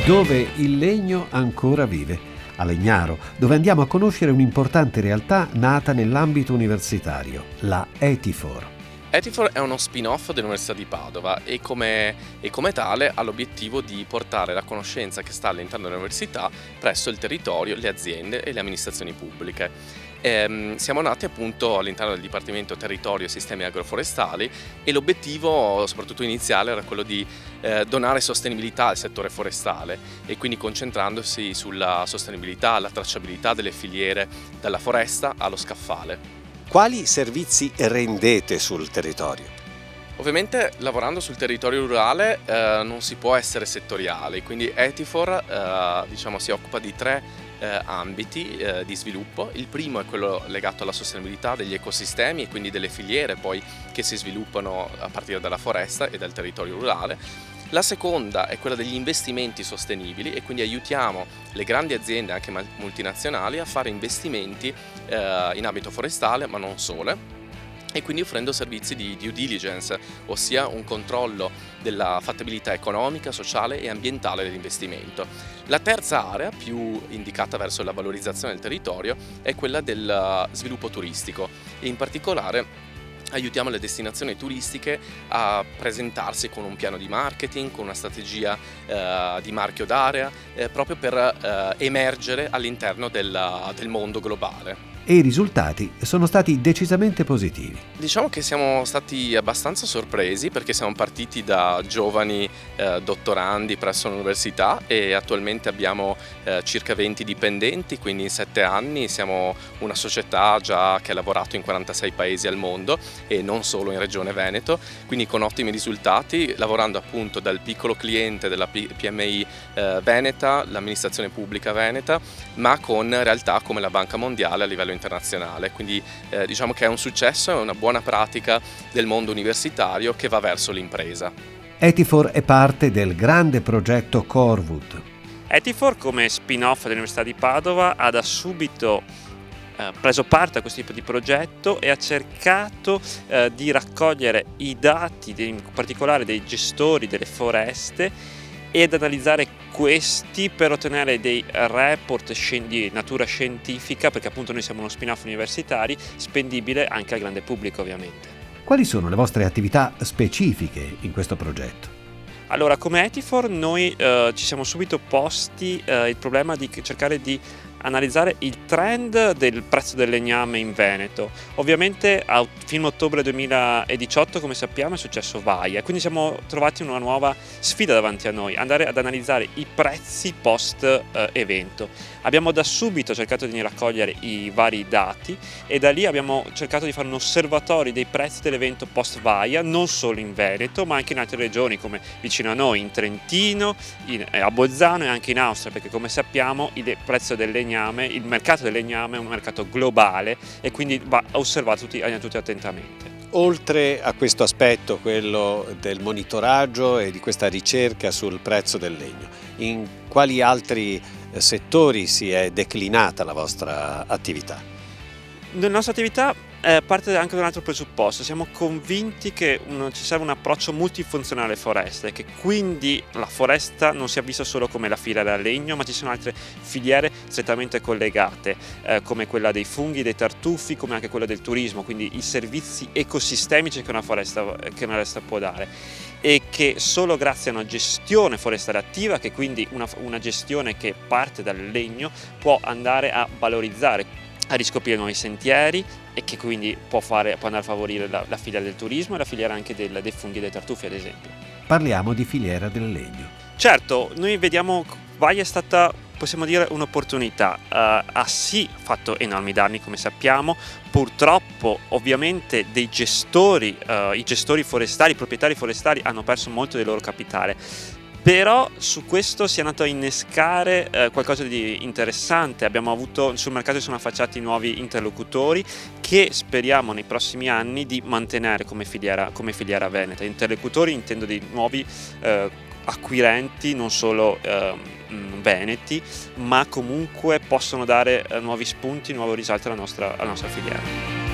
dove il legno ancora vive, a Legnaro, dove andiamo a conoscere un'importante realtà nata nell'ambito universitario, la Etifor. Etifor è uno spin-off dell'Università di Padova e come tale ha l'obiettivo di portare la conoscenza che sta all'interno dell'università presso il territorio, le aziende e le amministrazioni pubbliche. Siamo nati appunto all'interno del Dipartimento Territorio e Sistemi Agroforestali e l'obiettivo soprattutto iniziale era quello di donare sostenibilità al settore forestale e quindi concentrandosi sulla sostenibilità, la tracciabilità delle filiere dalla foresta allo scaffale. Quali servizi rendete sul territorio? Ovviamente lavorando sul territorio rurale non si può essere settoriali, quindi Etifor si occupa di tre ambiti di sviluppo. Il primo è quello legato alla sostenibilità degli ecosistemi e quindi delle filiere poi che si sviluppano a partire dalla foresta e dal territorio rurale. La seconda è quella degli investimenti sostenibili e quindi aiutiamo le grandi aziende, anche multinazionali, a fare investimenti in ambito forestale, ma non solo, e quindi offrendo servizi di due diligence, ossia un controllo della fattibilità economica, sociale e ambientale dell'investimento. La terza area, più indicata verso la valorizzazione del territorio, è quella del sviluppo turistico e in particolare aiutiamo le destinazioni turistiche a presentarsi con un piano di marketing, con una strategia di marchio d'area, proprio per emergere all'interno del mondo globale. E i risultati sono stati decisamente positivi. Diciamo che siamo stati abbastanza sorpresi perché siamo partiti da giovani dottorandi presso l'università e attualmente abbiamo circa 20 dipendenti, quindi in 7 anni siamo una società già che ha lavorato in 46 paesi al mondo e non solo in Regione Veneto, quindi con ottimi risultati, lavorando appunto dal piccolo cliente della PMI veneta, l'amministrazione pubblica veneta, ma con realtà come la Banca Mondiale a livello internazionale, quindi diciamo che è un successo, è una buona pratica del mondo universitario che va verso l'impresa. Etifor è parte del grande progetto Corwood. Etifor, come spin-off dell'Università di Padova, ha da subito preso parte a questo tipo di progetto e ha cercato di raccogliere i dati, in particolare dei gestori delle foreste, ed analizzare questi per ottenere dei report di natura scientifica, perché appunto noi siamo uno spin-off universitari, spendibile anche al grande pubblico ovviamente. Quali sono le vostre attività specifiche in questo progetto? Allora, come Etifor noi ci siamo subito posti il problema di cercare di analizzare il trend del prezzo del legname in Veneto. Ovviamente a fine ottobre 2018, come sappiamo, è successo Vaia, quindi siamo trovati una nuova sfida davanti a noi, andare ad analizzare i prezzi post evento. Abbiamo da subito cercato di raccogliere i vari dati e da lì abbiamo cercato di fare un osservatorio dei prezzi dell'evento post Vaia, non solo in Veneto ma anche in altre regioni come vicino a noi, in Trentino, a Bolzano e anche in Austria, perché come sappiamo il prezzo del legname, il mercato del legname è un mercato globale e quindi va osservato tutti attentamente. Oltre a questo aspetto, quello del monitoraggio e di questa ricerca sul prezzo del legno, in quali altri settori si è declinata la vostra attività? La nostra attività parte anche da un altro presupposto. Siamo convinti che ci serve un approccio multifunzionale alle foreste, che quindi la foresta non sia vista solo come la filiera del legno, ma ci sono altre filiere strettamente collegate, come quella dei funghi, dei tartufi, come anche quella del turismo, quindi i servizi ecosistemici che una foresta può dare, e che solo grazie a una gestione forestale attiva, che quindi una gestione che parte dal legno, può andare a valorizzare, a riscoprire nuovi sentieri e che quindi può andare a favorire la filiera del turismo e la filiera anche dei funghi e dei tartufi, ad esempio. Parliamo di filiera del legno. Certo, noi vediamo Vaia è stata, possiamo dire, un'opportunità. Ha sì fatto enormi danni, come sappiamo. Purtroppo ovviamente i gestori forestali, i proprietari forestali hanno perso molto del loro capitale. Però su questo si è andato a innescare qualcosa di interessante. Abbiamo avuto sul mercato, si sono affacciati nuovi interlocutori che speriamo nei prossimi anni di mantenere come filiera veneta. Interlocutori intendo di nuovi acquirenti, non solo veneti, ma comunque possono dare nuovi spunti, nuovo risalto alla nostra filiera.